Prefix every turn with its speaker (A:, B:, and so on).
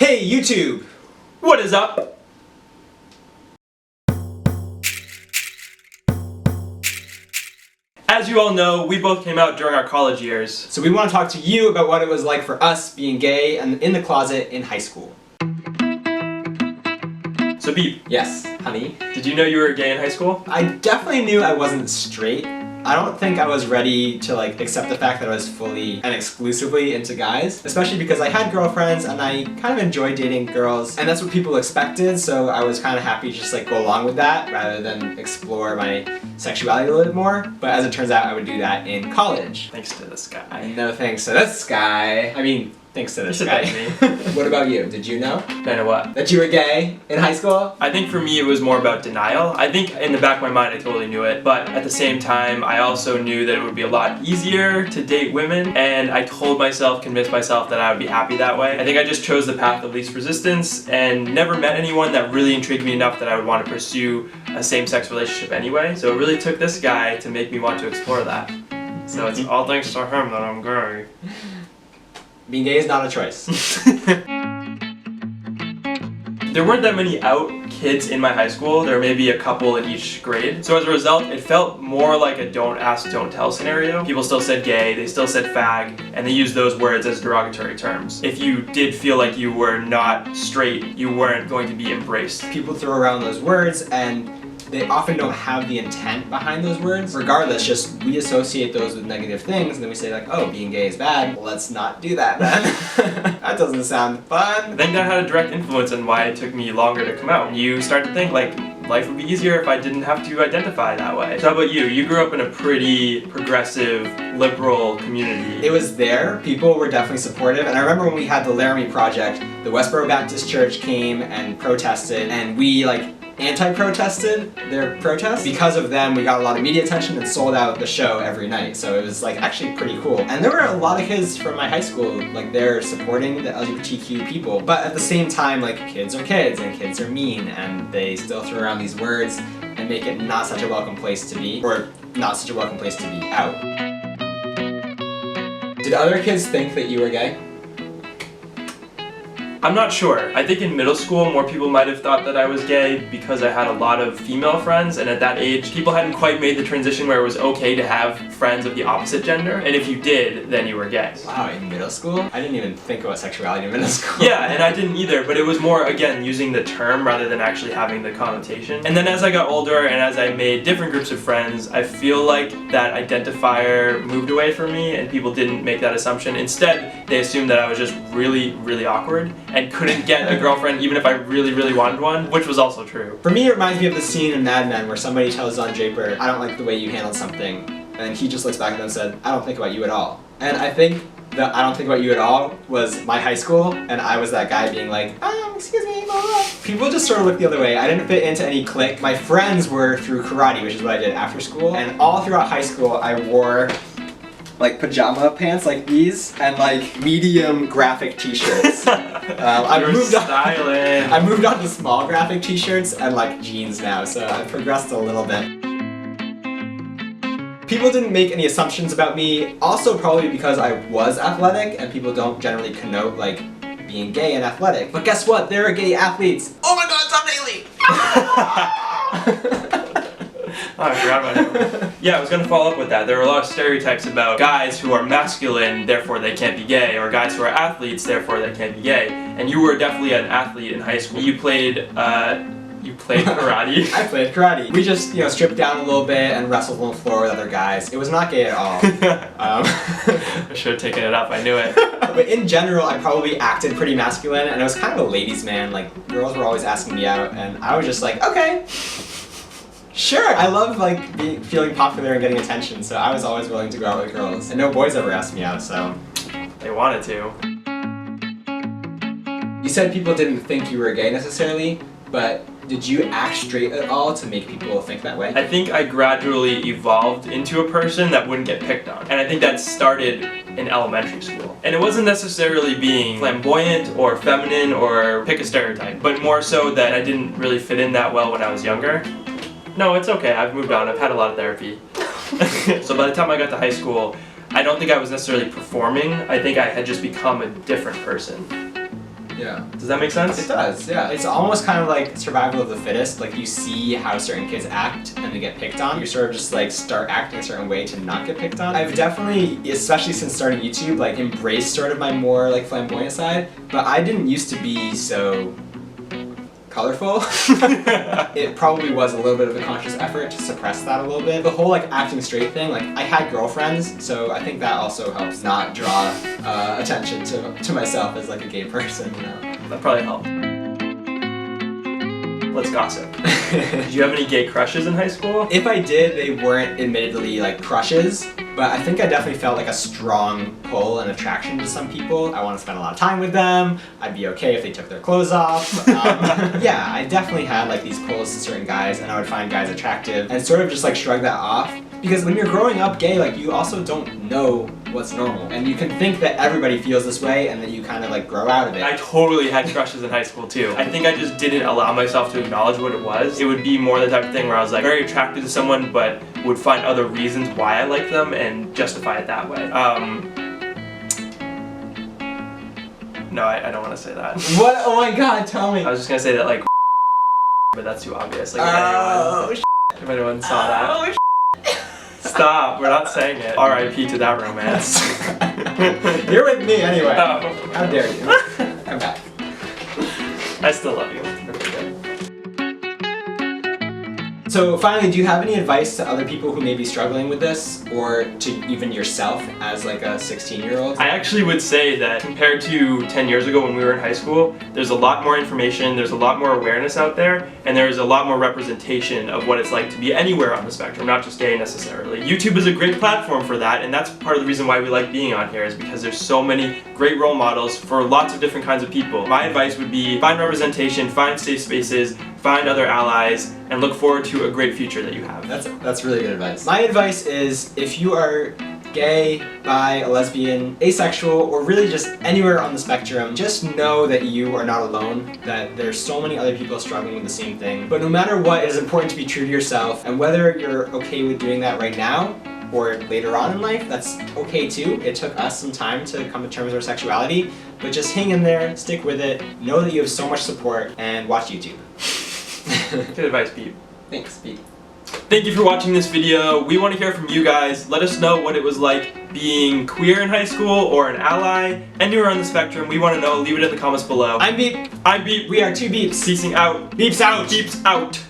A: Hey YouTube!
B: What is up? As you all know, we both came out during our college years.
A: So we want to talk to you about what it was like for us being gay and in the closet in high school.
B: So Beep,
A: Yes, honey.
B: did you know you were gay in high school?
A: I definitely knew I wasn't straight. I don't think I was ready to accept the fact that I was fully and exclusively into guys, especially because I had girlfriends and I kind of enjoyed dating girls, and that's what people expected, so I was kind of happy to just go along with that rather than explore my sexuality a little bit more. But as it turns out, I would do that in college.
B: Thanks to this guy.
A: No thanks to this guy. I mean, thanks to this
B: You
A: guy.
B: said that to
A: What about you? Did you know
B: I know what?
A: that you were gay in high school?
B: I think for me it was more about denial. I think in the back of my mind I totally knew it, but at the same time I also knew that it would be a lot easier to date women, and I convinced myself that I would be happy that way. I think I just chose the path of least resistance and never met anyone that really intrigued me enough that I would want to pursue a same-sex relationship anyway. So it really took this guy to make me want to explore that. So it's all thanks to him that I'm gay.
A: Being gay is not a choice.
B: There weren't that many out kids in my high school. There were maybe a couple in each grade. So as a result, it felt more like a don't ask, don't tell scenario. People still said gay, they still said fag, and they used those words as derogatory terms. If you did feel like you were not straight, you weren't going to be embraced.
A: People throw around those words and they often don't have the intent behind those words. Regardless, just we associate those with negative things and then we say oh, being gay is bad. Well, let's not do that then. That doesn't sound fun.
B: I think that had a direct influence on why it took me longer to come out. You start to think life would be easier if I didn't have to identify that way. So how about you? You grew up in a pretty progressive, liberal community.
A: It was there. People were definitely supportive, and I remember when we had the Laramie Project, the Westboro Baptist Church came and protested, and we anti-protested their protest. Because of them, we got a lot of media attention and sold out the show every night. So it was actually pretty cool. And there were a lot of kids from my high school, they're supporting the LGBTQ people. But at the same time, kids are kids and kids are mean, and they still throw around these words and make it not such a welcome place to be, or not such a welcome place to be out. Did other kids think that you were gay?
B: I'm not sure. I think in middle school more people might have thought that I was gay because I had a lot of female friends, and at that age people hadn't quite made the transition where it was okay to have friends of the opposite gender, and if you did, then you were gay.
A: Wow, in middle school? I didn't even think about sexuality in middle school.
B: Yeah, and I didn't either, but it was more, again, using the term rather than actually having the connotation. And then as I got older and as I made different groups of friends, I feel like that identifier moved away from me and people didn't make that assumption. Instead, they assumed that I was just really, really awkward and couldn't get a girlfriend even if I really, really wanted one, which was also true.
A: For me, it reminds me of the scene in Mad Men where somebody tells Don Draper, I don't like the way you handled something, and he just looks back at them and said, I don't think about you at all. And I think that I don't think about you at all was my high school, and I was that guy being excuse me, blah, blah. People just sort of looked the other way. I didn't fit into any clique. My friends were through karate, which is what I did after school, and all throughout high school I wore pajama pants like these and medium graphic t-shirts. I moved on to small graphic t-shirts and jeans now, so I've progressed a little bit. People didn't make any assumptions about me, also probably because I was athletic and people don't generally connote being gay and athletic. But guess what? There are gay athletes. Oh my god, Tom Daly!
B: Oh, I forgot about him. Yeah, I was gonna follow up with that. There are a lot of stereotypes about guys who are masculine, therefore they can't be gay, or guys who are athletes, therefore they can't be gay. And you were definitely an athlete in high school. You played karate.
A: I played karate. We just, stripped down a little bit and wrestled on the floor with other guys. It was not gay at all.
B: I should have taken it up, I knew it.
A: But in general, I probably acted pretty masculine, and I was kind of a ladies' man. Girls were always asking me out, and I was just okay. Sure, I love feeling popular and getting attention, so I was always willing to go out with girls. And no boys ever asked me out, so.
B: They wanted to.
A: You said people didn't think you were gay necessarily, but did you act straight at all to make people think that way?
B: I think I gradually evolved into a person that wouldn't get picked on. And I think that started in elementary school. And it wasn't necessarily being flamboyant or feminine or pick a stereotype, but more so that I didn't really fit in that well when I was younger. No, it's okay, I've moved on, I've had a lot of therapy. So by the time I got to high school, I don't think I was necessarily performing, I think I had just become a different person.
A: Yeah.
B: Does that make sense?
A: It does, yeah. It's almost kind of like survival of the fittest. Like you see how certain kids act and they get picked on. You sort of just like start acting a certain way to not get picked on. I've definitely, especially since starting YouTube, like embraced sort of my more like flamboyant side. But I didn't used to be so colorful. It probably was a little bit of a conscious effort to suppress that a little bit. The whole like acting straight thing, like I had girlfriends, so I think that also helps not draw attention to myself as like a gay person, you know.
B: That probably helped. Let's gossip. Did you have any gay crushes in high school?
A: If I did, they weren't admittedly like crushes, but I think I definitely felt like a strong pull and attraction to some people. I want to spend a lot of time with them. I'd be okay if they took their clothes off. Yeah, I definitely had like these pulls to certain guys, and I would find guys attractive and sort of just like shrug that off. Because when you're growing up gay, like you also don't know what's normal, and you can think that everybody feels this way and that you kind of like grow out of it.
B: I totally had crushes in high school too. I think I just didn't allow myself to acknowledge what it was. It would be more the type of thing where I was like very attracted to someone but would find other reasons why I liked them and justify it that way. No, I don't want to say that.
A: What? Oh my god, tell me.
B: I was just gonna say that like but that's too obvious. Like if anyone saw that. Stop, we're not saying it. R.I.P. to that romance.
A: You're with me anyway.
B: Oh.
A: How dare you? I'm back.
B: I still love you.
A: So finally, do you have any advice to other people who may be struggling with this, or to even yourself as like a 16-year-old?
B: I actually would say that compared to 10 years ago when we were in high school, there's a lot more information, there's a lot more awareness out there, and there's a lot more representation of what it's like to be anywhere on the spectrum, not just gay necessarily. YouTube is a great platform for that, and that's part of the reason why we like being on here, is because there's so many great role models for lots of different kinds of people. My advice would be find representation, find safe spaces, find other allies, and look forward to a great future that you have.
A: That's really good advice. My advice is if you are gay, bi, a lesbian, asexual, or really just anywhere on the spectrum, just know that you are not alone, that there's so many other people struggling with the same thing. But no matter what, it is important to be true to yourself, and whether you're okay with doing that right now, or later on in life, that's okay too. It took us some time to come to terms with our sexuality, but just hang in there, stick with it, know that you have so much support, and watch YouTube.
B: Good advice, Pete.
A: Thanks, Pete.
B: Thank you for watching this video. We want to hear from you guys. Let us know what it was like being queer in high school or an ally. Anywhere on the spectrum, we want to know. Leave it in the comments below.
A: I'm Beep.
B: I'm Beep.
A: We are two Beeps.
B: Peacing out.
A: Beeps out.
B: Beeps out.